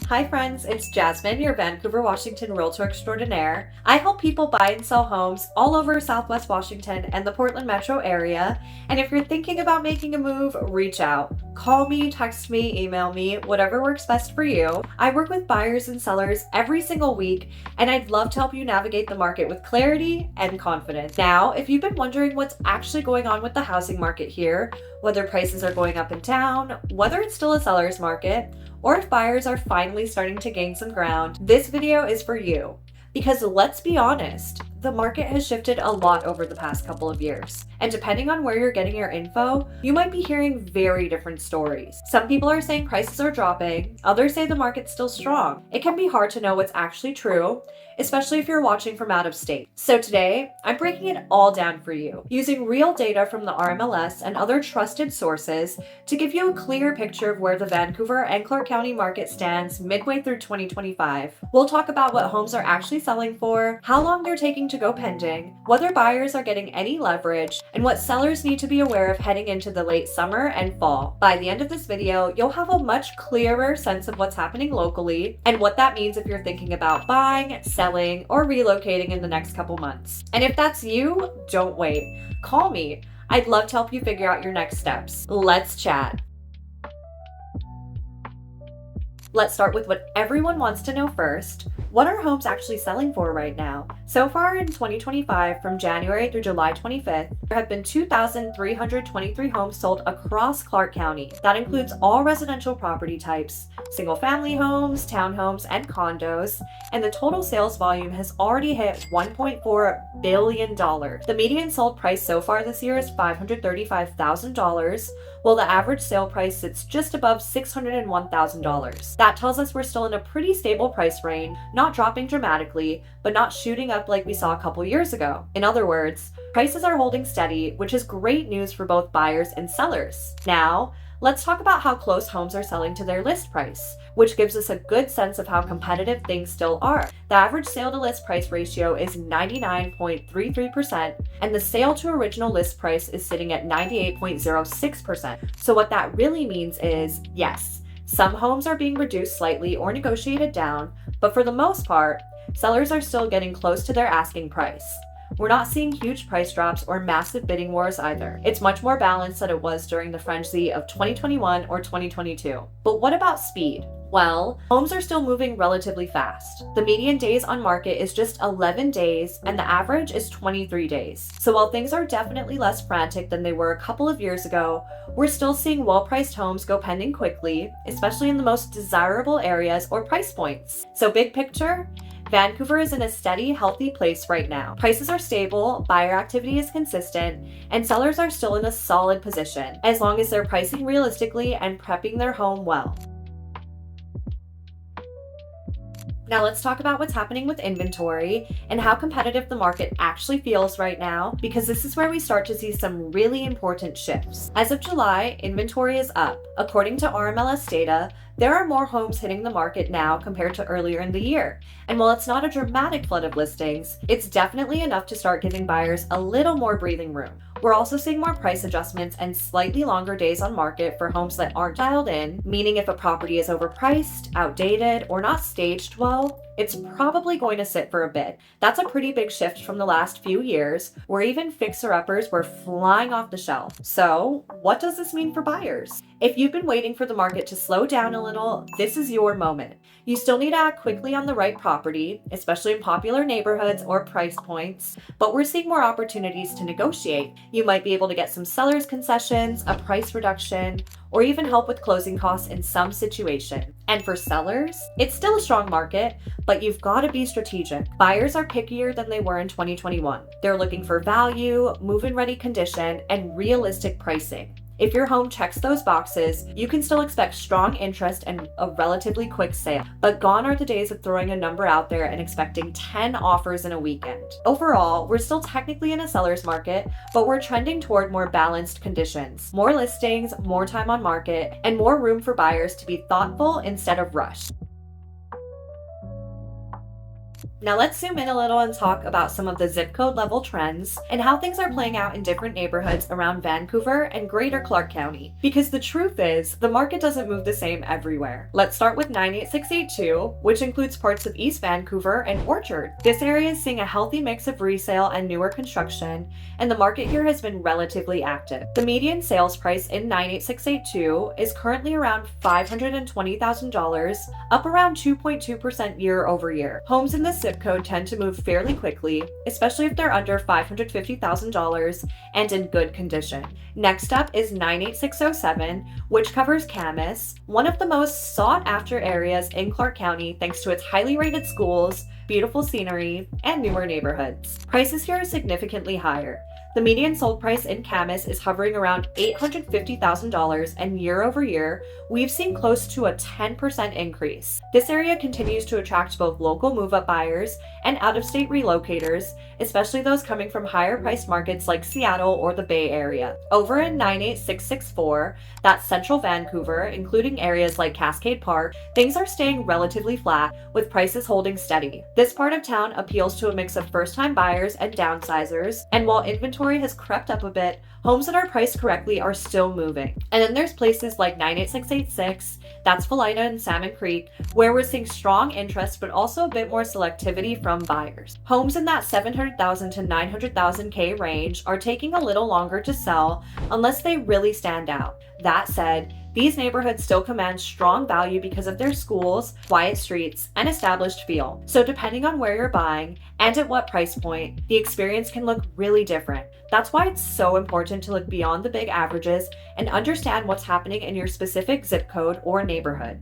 Hi friends, it's Jasmine, your Vancouver, Washington Realtor extraordinaire. I help people buy and sell homes all over Southwest Washington and the Portland metro area. And if you're thinking about making a move, reach out. Call me, text me, email me, whatever works best for you. I work with buyers and sellers every single week, and I'd love to help you navigate the market with clarity and confidence. Now, if you've been wondering what's actually going on with the housing market here, whether prices are going up and down, whether it's still a seller's market, or if buyers are finally starting to gain some ground, this video is for you. Because let's be honest, the market has shifted a lot over the past couple of years. And depending on where you're getting your info, you might be hearing very different stories. Some people are saying prices are dropping, others say the market's still strong. It can be hard to know what's actually true, especially if you're watching from out of state. So today, I'm breaking it all down for you, using real data from the RMLS and other trusted sources to give you a clear picture of where the Vancouver and Clark County market stands midway through 2025. We'll talk about what homes are actually selling for, how long they're taking to go pending, whether buyers are getting any leverage, and what sellers need to be aware of heading into the late summer and fall. By the end of this video, you'll have a much clearer sense of what's happening locally and what that means if you're thinking about buying, selling, or relocating in the next couple months. And if that's you, don't wait. Call me. I'd love to help you figure out your next steps. Let's chat. Let's start with what everyone wants to know first. What are homes actually selling for right now? So far in 2025, from January through July 25th, there have been 2,323 homes sold across Clark County. That includes all residential property types, single-family homes, townhomes, and condos, and the total sales volume has already hit $1.4 billion. The median sold price so far this year is $535,000, while the average sale price sits just above $601,000. That tells us we're still in a pretty stable price range, not dropping dramatically, but not shooting up like we saw a couple years ago. In other words, prices are holding steady, which is great news for both buyers and sellers. Now, let's talk about how close homes are selling to their list price, which gives us a good sense of how competitive things still are. The average sale to list price ratio is 99.33%, and the sale to original list price is sitting at 98.06%. So what that really means is, yes, some homes are being reduced slightly or negotiated down, but for the most part, sellers are still getting close to their asking price. We're not seeing huge price drops or massive bidding wars either. It's much more balanced than it was during the frenzy of 2021 or 2022. But what about speed? Well, homes are still moving relatively fast. The median days on market is just 11 days and the average is 23 days. So while things are definitely less frantic than they were a couple of years ago, we're still seeing well-priced homes go pending quickly, especially in the most desirable areas or price points. So big picture, Vancouver is in a steady, healthy place right now. Prices are stable, buyer activity is consistent, and sellers are still in a solid position, as long as they're pricing realistically and prepping their home well. Now let's talk about what's happening with inventory and how competitive the market actually feels right now, because this is where we start to see some really important shifts. As of July, inventory is up. According to RMLS data, there are more homes hitting the market now compared to earlier in the year. And while it's not a dramatic flood of listings, it's definitely enough to start giving buyers a little more breathing room. We're also seeing more price adjustments and slightly longer days on market for homes that aren't dialed in, meaning if a property is overpriced, outdated, or not staged well, it's probably going to sit for a bit. That's a pretty big shift from the last few years, where even fixer-uppers were flying off the shelf. So, what does this mean for buyers? If you've been waiting for the market to slow down a little, this is your moment. You still need to act quickly on the right property, especially in popular neighborhoods or price points, but we're seeing more opportunities to negotiate. You might be able to get some seller's concessions, a price reduction, or even help with closing costs in some situation. And for sellers, it's still a strong market, but you've got to be strategic. Buyers are pickier than they were in 2021. They're looking for value, move-in ready condition, and realistic pricing. If your home checks those boxes, you can still expect strong interest and a relatively quick sale. But gone are the days of throwing a number out there and expecting 10 offers in a weekend. Overall, we're still technically in a seller's market, but we're trending toward more balanced conditions. More listings, more time on market, and more room for buyers to be thoughtful instead of rushed. Now let's zoom in a little and talk about some of the zip code level trends and how things are playing out in different neighborhoods around Vancouver and Greater Clark County. Because the truth is, the market doesn't move the same everywhere. Let's start with 98682, which includes parts of East Vancouver and Orchard. This area is seeing a healthy mix of resale and newer construction, and the market here has been relatively active. The median sales price in 98682 is currently around $520,000, up around 2.2% year over year. Homes in this zip code tend to move fairly quickly, especially if they're under $550,000 and in good condition. Next up is 98607, which covers Camas, one of the most sought after areas in Clark County thanks to its highly rated schools, beautiful scenery, and newer neighborhoods. Prices here are significantly higher. The median sold price in Camas is hovering around $850,000, and year over year, we've seen close to a 10% increase. This area continues to attract both local move-up buyers and out-of-state relocators, especially those coming from higher-priced markets like Seattle or the Bay Area. Over in 98664, that's central Vancouver, including areas like Cascade Park, things are staying relatively flat, with prices holding steady. This part of town appeals to a mix of first-time buyers and downsizers, and while inventory has crept up a bit, homes that are priced correctly are still moving. And then there's places like 98686, that's Felida and Salmon Creek, where we're seeing strong interest but also a bit more selectivity from buyers. Homes in that $700,000 to $900,000 range are taking a little longer to sell unless they really stand out. That said, these neighborhoods still command strong value because of their schools, quiet streets, and established feel. So depending on where you're buying and at what price point, the experience can look really different. That's why it's so important to look beyond the big averages and understand what's happening in your specific zip code or neighborhood.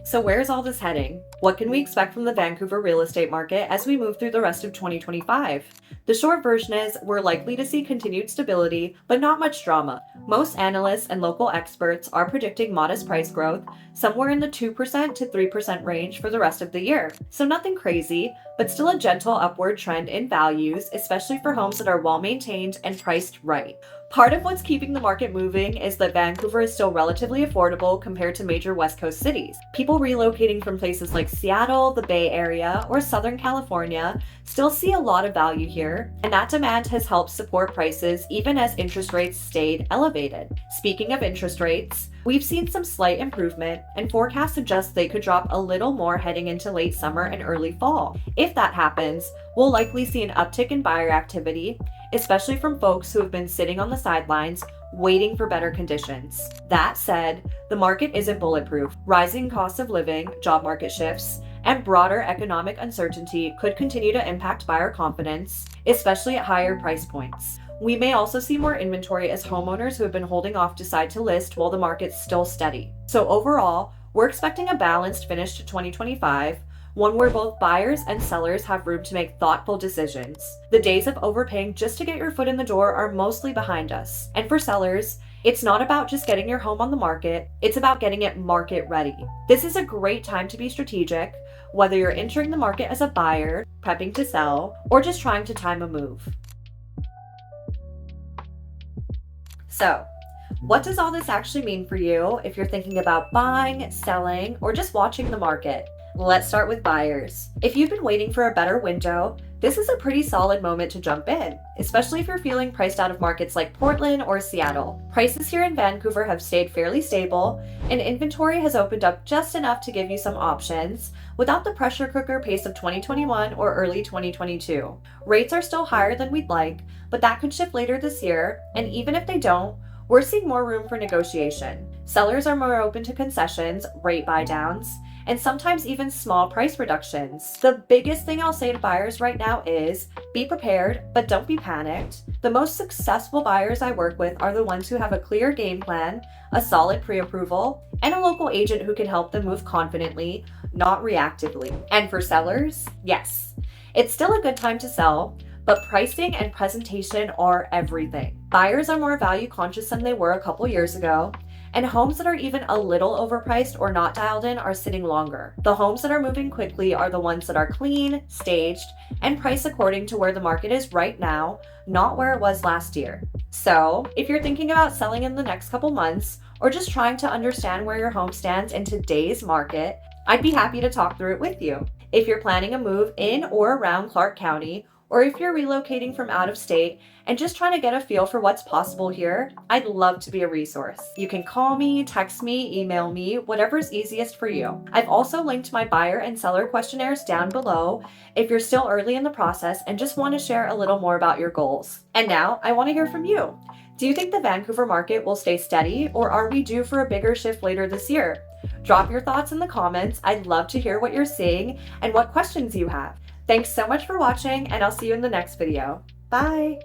So where's all this heading? What can we expect from the Vancouver real estate market as we move through the rest of 2025? The short version is we're likely to see continued stability, but not much drama. Most analysts and local experts are predicting modest price growth, somewhere in the 2% to 3% range for the rest of the year. So nothing crazy, but still a gentle upward trend in values, especially for homes that are well maintained and priced right. Part of what's keeping the market moving is that Vancouver is still relatively affordable compared to major West Coast cities. People relocating from places like Seattle, the Bay Area, or Southern California still see a lot of value here, and that demand has helped support prices even as interest rates stayed elevated. Speaking of interest rates, we've seen some slight improvement, and forecasts suggest they could drop a little more heading into late summer and early fall. If that happens, we'll likely see an uptick in buyer activity, especially from folks who have been sitting on the sidelines waiting for better conditions. That said, the market isn't bulletproof. Rising costs of living, job market shifts, and broader economic uncertainty could continue to impact buyer confidence, especially at higher price points. We may also see more inventory as homeowners who have been holding off decide to list while the market's still steady. So overall, we're expecting a balanced finish to 2025, one where both buyers and sellers have room to make thoughtful decisions. The days of overpaying just to get your foot in the door are mostly behind us. And for sellers, it's not about just getting your home on the market, it's about getting it market ready. This is a great time to be strategic, whether you're entering the market as a buyer, prepping to sell, or just trying to time a move. So, what does all this actually mean for you if you're thinking about buying, selling, or just watching the market? Let's start with buyers. If you've been waiting for a better window, this is a pretty solid moment to jump in, especially if you're feeling priced out of markets like Portland or Seattle. Prices here in Vancouver have stayed fairly stable, and inventory has opened up just enough to give you some options without the pressure cooker pace of 2021 or early 2022. Rates are still higher than we'd like, but that could shift later this year, and even if they don't, we're seeing more room for negotiation. Sellers are more open to concessions, rate buydowns, and sometimes even small price reductions. The biggest thing I'll say to buyers right now is be prepared, but don't be panicked. The most successful buyers I work with are the ones who have a clear game plan, a solid pre-approval, and a local agent who can help them move confidently, not reactively. And for sellers, yes, it's still a good time to sell, but pricing and presentation are everything. Buyers are more value conscious than they were a couple years ago, and homes that are even a little overpriced or not dialed in are sitting longer. The homes that are moving quickly are the ones that are clean, staged, and priced according to where the market is right now, not where it was last year. So, if you're thinking about selling in the next couple months, or just trying to understand where your home stands in today's market, I'd be happy to talk through it with you. If you're planning a move in or around Clark County, or if you're relocating from out of state and just trying to get a feel for what's possible here, I'd love to be a resource. You can call me, text me, email me, whatever's easiest for you. I've also linked my buyer and seller questionnaires down below if you're still early in the process and just want to share a little more about your goals. And now I want to hear from you. Do you think the Vancouver market will stay steady, or are we due for a bigger shift later this year? Drop your thoughts in the comments. I'd love to hear what you're seeing and what questions you have. Thanks so much for watching, and I'll see you in the next video. Bye!